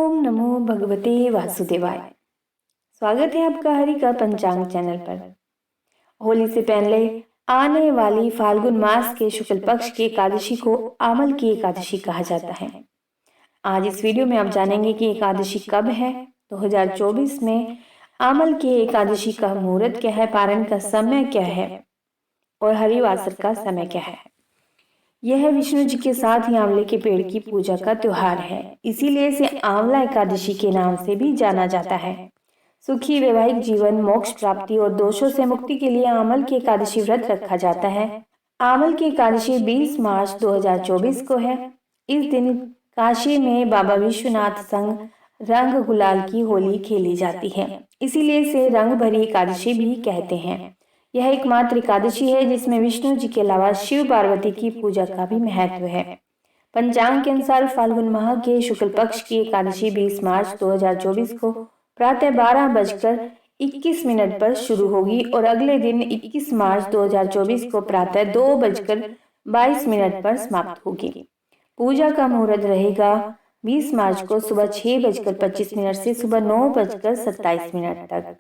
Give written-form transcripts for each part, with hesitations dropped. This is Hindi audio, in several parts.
ओम नमो भगवते वासुदेवाय। स्वागत है आपका हरि का पंचांग चैनल पर। होली से पहले आने वाली फाल्गुन मास के शुक्ल पक्ष की एकादशी को आमल की एकादशी कहा जाता है। आज इस वीडियो में आप जानेंगे कि एकादशी कब है, 2024 में आमल की एकादशी का मुहूर्त क्या है, पारण का समय क्या है और हरिवासर का समय क्या है। यह विष्णु जी के साथ ही आंवले के पेड़ की पूजा का त्योहार है, इसीलिए इसे आंवला एकादशी के नाम से भी जाना जाता है। सुखी वैवाहिक जीवन, मोक्ष प्राप्ति और दोषों से मुक्ति के लिए आंवल की एकादशी व्रत रखा जाता है। आंवल की एकादशी 20 मार्च 2024 को है। इस दिन काशी में बाबा विश्वनाथ संग रंग गुलाल की होली खेली जाती है, इसीलिए इसे रंग भरी एकादशी भी कहते हैं। यह एकमात्र एकादशी है जिसमें विष्णु जी के अलावा शिव पार्वती की पूजा का भी महत्व है। पंचांग के अनुसार फाल्गुन माह के शुक्ल पक्ष की एकादशी 20 मार्च 2024 को प्रातः 12:21 पर शुरू होगी और अगले दिन 21 मार्च 2024 को प्रातः 2:22 पर समाप्त होगी। पूजा का मुहूर्त रहेगा 20 मार्च को सुबह 6:25 से सुबह 9:27 तक।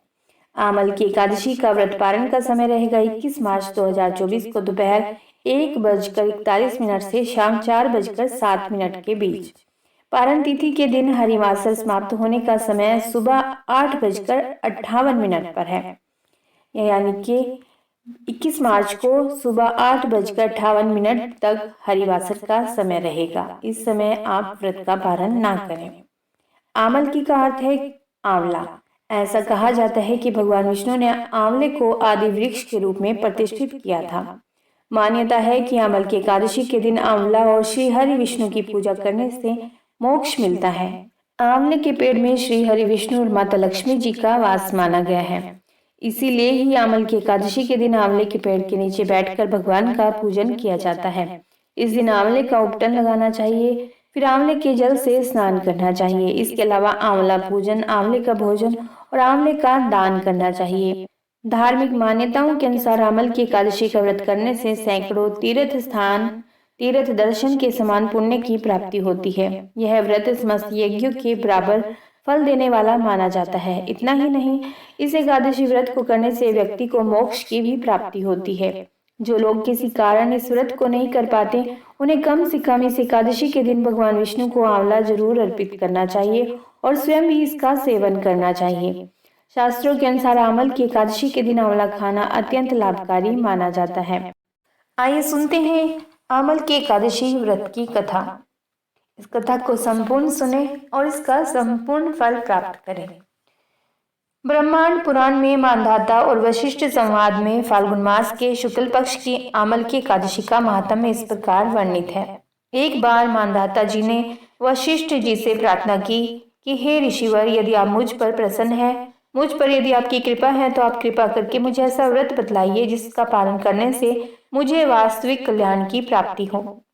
आमल की एकादशी का व्रत पारण का समय रहेगा 21 मार्च 2024 को दोपहर 1:41 से शाम 4:07 के बीच। पारण तिथि के दिन हरिवासर समाप्त होने का समय सुबह 8:58 पर है, यानी कि 21 मार्च को सुबह 8:58 तक हरिवासर का समय रहेगा। इस समय आप व्रत का पारण ना करें। आमल की का अर्थ है आंवला। ऐसा कहा जाता है कि भगवान विष्णु ने आंवले को आदि वृक्ष के रूप में प्रतिष्ठित किया था। मान्यता है कि आमल की एकादशी के दिन आंवला और श्री हरि विष्णु की पूजा करने से मोक्ष मिलता है। आंवले के पेड़ में श्री हरि विष्णु और माता लक्ष्मी जी का वास माना गया है, इसीलिए ही आमल की एकादशी के दिन आंवले के पेड़ के नीचे बैठकर भगवान का पूजन किया जाता है। इस दिन आंवले का उपटन लगाना चाहिए, फिर आंवले के जल से स्नान करना चाहिए। इसके अलावा आंवला पूजन, आंवले का भोजन और आंवले का दान करना चाहिए। धार्मिक मान्यताओं के अनुसार आमल की एकादशी का व्रत करने से सैकड़ों तीर्थ दर्शन के समान पुण्य की प्राप्ति होती है। यह व्रत समस्त यज्ञों के बराबर फल देने वाला माना जाता है। इतना ही नहीं, इस एकादशी व्रत को करने से व्यक्ति को मोक्ष की भी प्राप्ति होती है। जो लोग किसी कारण इस व्रत को नहीं कर पाते, उन्हें कम से कम इस एकादशी के दिन भगवान विष्णु को आंवला जरूर अर्पित करना चाहिए और स्वयं भी इसका सेवन करना चाहिए। शास्त्रों के अनुसार आमल की एकादशी के दिन आंवला खाना अत्यंत लाभकारी माना जाता है। आइए सुनते हैं आमल की एकादशी व्रत की कथा। इस कथा को संपूर्ण सुने और इसका संपूर्ण फल प्राप्त करें। ब्रह्मांड पुराण में मानधाता और वशिष्ठ संवाद में फाल्गुन मास के शुक्ल पक्ष की आमल की एकादशी का महात्म्य इस प्रकार वर्णित है। एक बार मानधाता जी ने वशिष्ठ जी से प्रार्थना की कि हे ऋषिवर, यदि आप मुझ पर प्रसन्न हैं, मुझ पर यदि आपकी कृपा है, तो आप कृपा करके मुझे ऐसा व्रत बतलाइए जिसका पालन करने से मुझे वास्तविक कल्याण की प्राप्ति हो।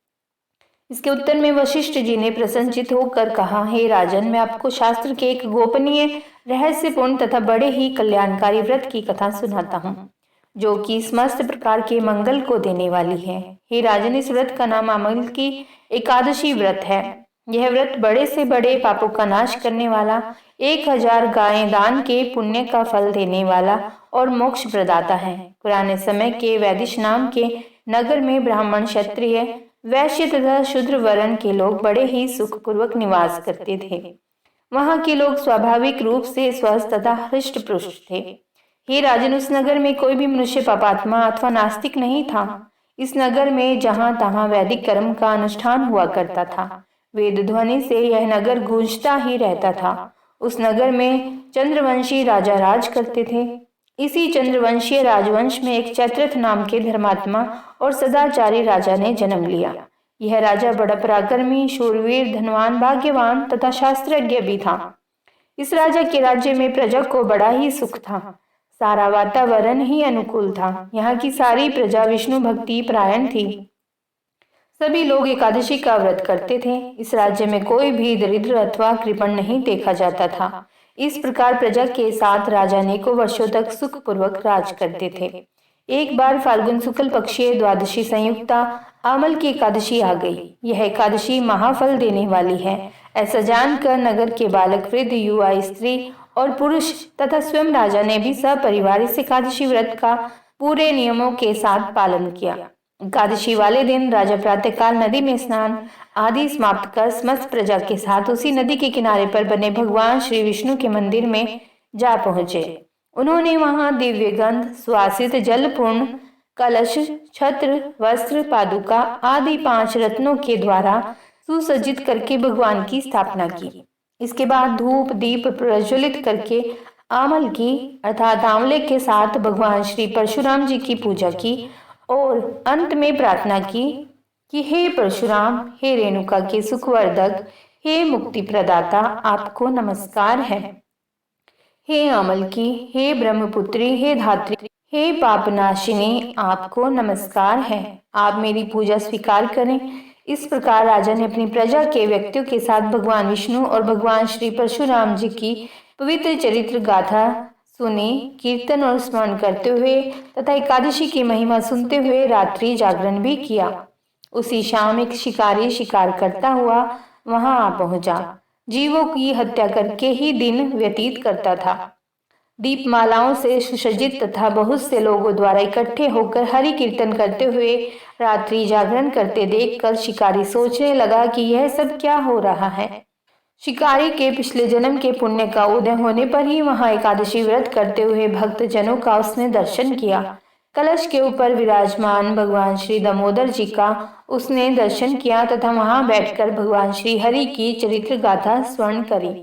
इसके उत्तर में वशिष्ठ जी ने प्रसन्नचित होकर कहा, हे राजन, मैं आपको शास्त्र के एक गोपनीय, रहस्यपूर्ण तथा बड़े ही कल्याणकारी व्रत की कथा सुनाता हूँ, जो कि समस्त प्रकार के मंगल को देने वाली है। हे राजन, इस व्रत का नाम आमल की एकादशी व्रत है। यह व्रत बड़े से बड़े पापों का नाश करने वाला, 1000 गायें दान के पुण्य का फल देने वाला और मोक्ष प्रदाता है। पुराने समय के वैदिश नाम के नगर में ब्राह्मण, क्षत्रिय, वैश्य तथा शूद्र वर्ण के लोग बड़े ही सुखपूर्वक निवास करते थे। वहां के लोग स्वाभाविक रूप से स्वस्थ तथा हृष्ट पुष्ट थे। हे राजन, उस नगर में कोई भी मनुष्य पापात्मा अथवा नास्तिक नहीं था। इस नगर में जहां तहां वैदिक कर्म का अनुष्ठान हुआ करता था। वेद ध्वनि से यह नगर गूंजता ही रहता था। उस नगर में चंद्रवंशी राजा राज करते थे। इसी चंद्रवंशीय राजवंश में एक चैत्रथ नाम के धर्मात्मा और सदाचारी राजा ने जन्म लिया। यह राजा बड़ा पराक्रमी, शूरवीर, धनवान, भाग्यवान तथा शास्त्रज्ञ भी था। इस राजा के राज्य में प्रजा को बड़ा ही सुख था। सारा वातावरण ही अनुकूल था। यहाँ की सारी प्रजा विष्णु भक्ति परायण थी। सभी लोग एकादशी का व्रत करते थे। इस राज्य में कोई भी दरिद्र अथवा कृपण नहीं देखा जाता था। इस प्रकार प्रजा के साथ राजा अनेकों वर्षों तक सुखपूर्वक राज करते थे। एक बार फाल्गुन शुक्ल पक्षीय द्वादशी संयुक्ता आमल की एकादशी आ गई। यह एकादशी महाफल देने वाली है। ऐसा जानकर नगर के बालक, वृद्ध, युवा, स्त्री और पुरुष तथा स्वयं राजा ने भी सपरिवार इस एकादशी व्रत का पूरे नियमों के साथ पालन किया। एकादशी वाले दिन राजा प्रातःकाल नदी में स्नान आदि समाप्त कर समस्त प्रजा के साथ उसी नदी के किनारे पर बने भगवान श्री विष्णु के मंदिर में जा पहुंचे। उन्होंने वहां दिव्य गंध, सुवासित जल पूर्ण कलश, छत्र, वस्त्र, पादुका आदि 5 रत्नों के द्वारा सुसज्जित करके भगवान की स्थापना की। इसके बाद धूप दीप प्रज्वलित करके आमल की अर्थात आंवले के साथ भगवान श्री परशुराम जी की पूजा की और अंत में प्रार्थना की कि हे परशुराम, हे रेणुका के सुखवर्धक, हे मुक्ति प्रदाता, आपको नमस्कार है। हे अमल की, हे ब्रह्मपुत्री, हे धात्री, हे पापनाशिनी, आपको नमस्कार है। आप मेरी पूजा स्वीकार करें। इस प्रकार राजा ने अपनी प्रजा के व्यक्तियों के साथ भगवान विष्णु और भगवान श्री परशुराम जी की पवित्र चरित्र गाथा सुनी, कीर्तन और स्मरण करते हुए तथा एकादशी की महिमा सुनते हुए रात्रि जागरण भी किया। उसी शाम एक शिकारी शिकार करता हुआ वहां आ पहुंचा। जीवों की हत्या करके ही दिन व्यतीत करता था। दीपमालाओं से सुसज्जित तथा बहुत से लोगों द्वारा इकट्ठे होकर हरि कीर्तन करते हुए रात्रि जागरण करते देखकर शिकारी सोचने लगा कि यह सब क्या हो रहा है। शिकारी के पिछले जन्म के पुण्य का उदय होने पर ही वहां एकादशी व्रत करते हुए भक्त जनों का उसने दर्शन किया। कलश के ऊपर विराजमान भगवान श्री दामोदर जी का उसने दर्शन किया तथा वहां बैठकर भगवान श्री हरि की चरित्र गाथा स्मरण करी।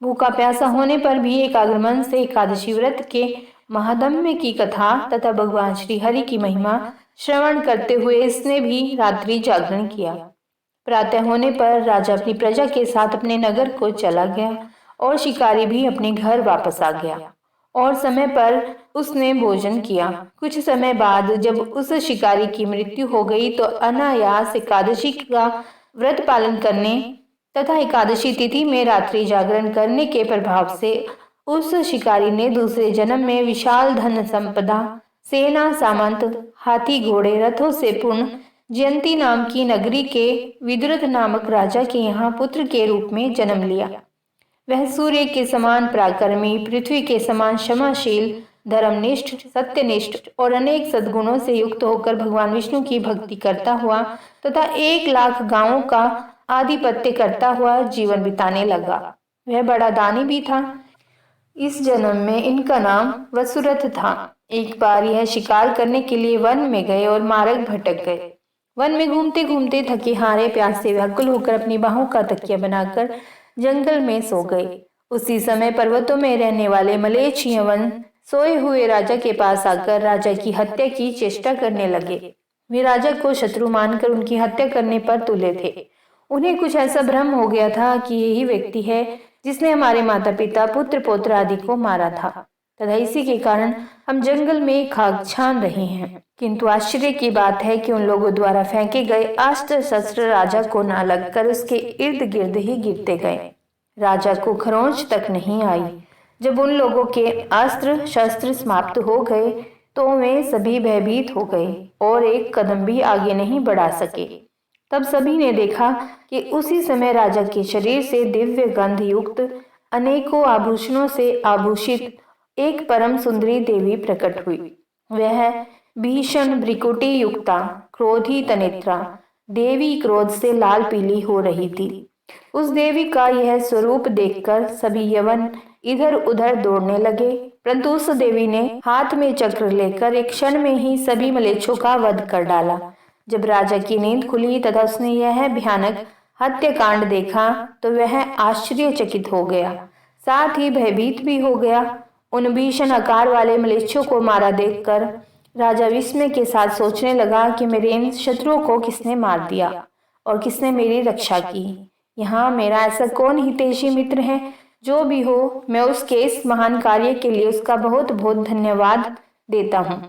भूखा प्यासा होने पर भी एकाग्र मन से एकादशी व्रत के महात्म्य की कथा तथा भगवान श्री हरि की महिमा श्रवण करते हुए इसने भी रात्रि जागरण किया। प्रातः होने पर राजा अपनी प्रजा के साथ अपने नगर को चला गया और शिकारी भी अपने घर वापस आ गया और समय पर उसने भोजन किया। कुछ समय बाद जब उस शिकारी की मृत्यु हो गई तो अनायास एकादशी का व्रत पालन करने तथा एकादशी तिथि में रात्रि जागरण करने के प्रभाव से उस शिकारी ने दूसरे जन्म में विशाल धन संपदा, सेना, सामंत, हाथी, घोड़े, रथों से पूर्ण जयंती नाम की नगरी के विदुरथ नामक राजा के यहाँ पुत्र के रूप में जन्म लिया। वह सूर्य के समान पराक्रमी, पृथ्वी के समान क्षमाशील, धर्मनिष्ठ, सत्यनिष्ठ और अनेक सद्गुणों से युक्त होकर भगवान विष्णु की भक्ति करता हुआ तथा 1 लाख गांवों का आधिपत्य करता हुआ जीवन बिताने लगा। वह बड़ा दानी भी था। इस जन्म में इनका नाम वसुरथ था। एक बार यह शिकार करने के लिए वन में गए और मार्ग भटक गए। वन में घूमते घूमते थके हारे प्यासे व्याकुल होकर अपनी बाहों का तकिया बनाकर जंगल में सो गए। उसी समय पर्वतों में रहने वाले मलेच्छ यवन सोए हुए राजा के पास आकर राजा की हत्या की चेष्टा करने लगे। वे राजा को शत्रु मानकर उनकी हत्या करने पर तुले थे। उन्हें कुछ ऐसा भ्रम हो गया था कि यही व्यक्ति है जिसने हमारे माता पिता, पुत्र पौत्र आदि को मारा था तथा इसी के कारण हम जंगल में खाक छान रहे हैं। किंतु आश्चर्य की बात है कि उन लोगों द्वारा फेंके गए अस्त्र शस्त्र राजा को न लगकर उसके इर्द गिर्द ही गिरते गए। राजा को खरोंच तक नहीं आई। जब उन लोगों के अस्त्र शस्त्र समाप्त हो गए तो वे सभी भयभीत हो गए और एक कदम भी आगे नहीं बढ़ा सके। तब सभी ने देखा कि उसी समय राजा के शरीर से दिव्य गंध युक्त अनेकों आभूषणों से आभूषित एक परम सुंदरी देवी प्रकट हुई। वह भीषण भ्रिकुटी युक्ता, क्रोधी तनेत्रा देवी क्रोध से लाल पीली हो रही थी। उस देवी का यह स्वरूप देखकर सभी यवन इधर उधर दौड़ने लगे, परंतु उस देवी ने हाथ में चक्र लेकर एक क्षण में ही सभी मलेच्छों का वध कर डाला। जब राजा की नींद खुली तथा उसने यह भयानक हत्याकांड देखा तो वह आश्चर्यचकित हो गया, साथ ही भयभीत भी हो गया। उन भीषण आकार वाले मलेच्छों को मारा देखकर राजा विस्मय के साथ सोचने लगा कि मेरे इन शत्रुओं को किसने मार दिया और किसने मेरी रक्षा की। यहाँ मेरा ऐसा कौन हितैषी मित्र है? जो भी हो, मैं उसके इस महान कार्य के लिए उसका बहुत बहुत धन्यवाद देता हूँ।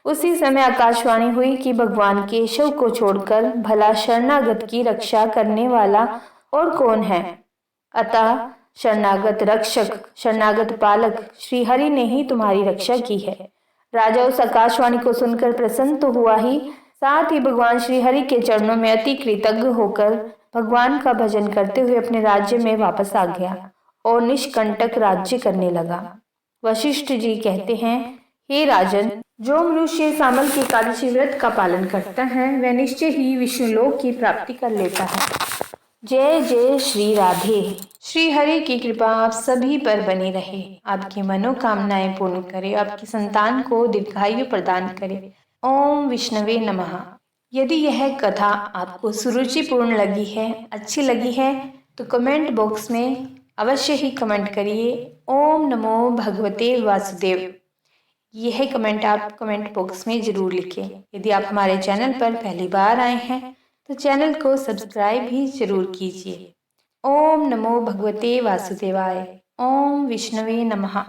उसी समय आकाशवाणी हुई कि भगवान केशव को छोड़कर भला शरणागत की रक्षा करने वाला और कौन है? अतः शरणागत रक्षक, शरणागत पालक श्री हरि ने ही तुम्हारी रक्षा की है। राजा उस आकाशवाणी को सुनकर प्रसन्न तो हुआ ही, साथ ही भगवान श्री हरि के चरणों में अति कृतज्ञ होकर भगवान का भजन करते हुए अपने राज्य में वापस आ गया और निष्कंटक राज्य करने लगा। वशिष्ठ जी कहते हैं, हे राजन, जो मनुष्य सामल की एकादशी व्रत का पालन करता है वह निश्चय ही विष्णुलोक की प्राप्ति कर लेता है। जय जय श्री राधे। श्री हरि की कृपा आप सभी पर बनी रहे, आपकी मनोकामनाएं पूर्ण करे, आपकी संतान को दीर्घायु प्रदान करे। ओम विष्णवे नमः। यदि यह कथा आपको सुरुचिपूर्ण लगी है, अच्छी लगी है, तो कमेंट बॉक्स में अवश्य ही कमेंट करिए ओम नमो भगवते वासुदेव। यह कमेंट आप कमेंट बॉक्स में जरूर लिखें। यदि आप हमारे चैनल पर पहली बार आए हैं तो चैनल को सब्सक्राइब भी जरूर कीजिए। ओम नमो भगवते वासुदेवाय। ओम विष्णवे नमः।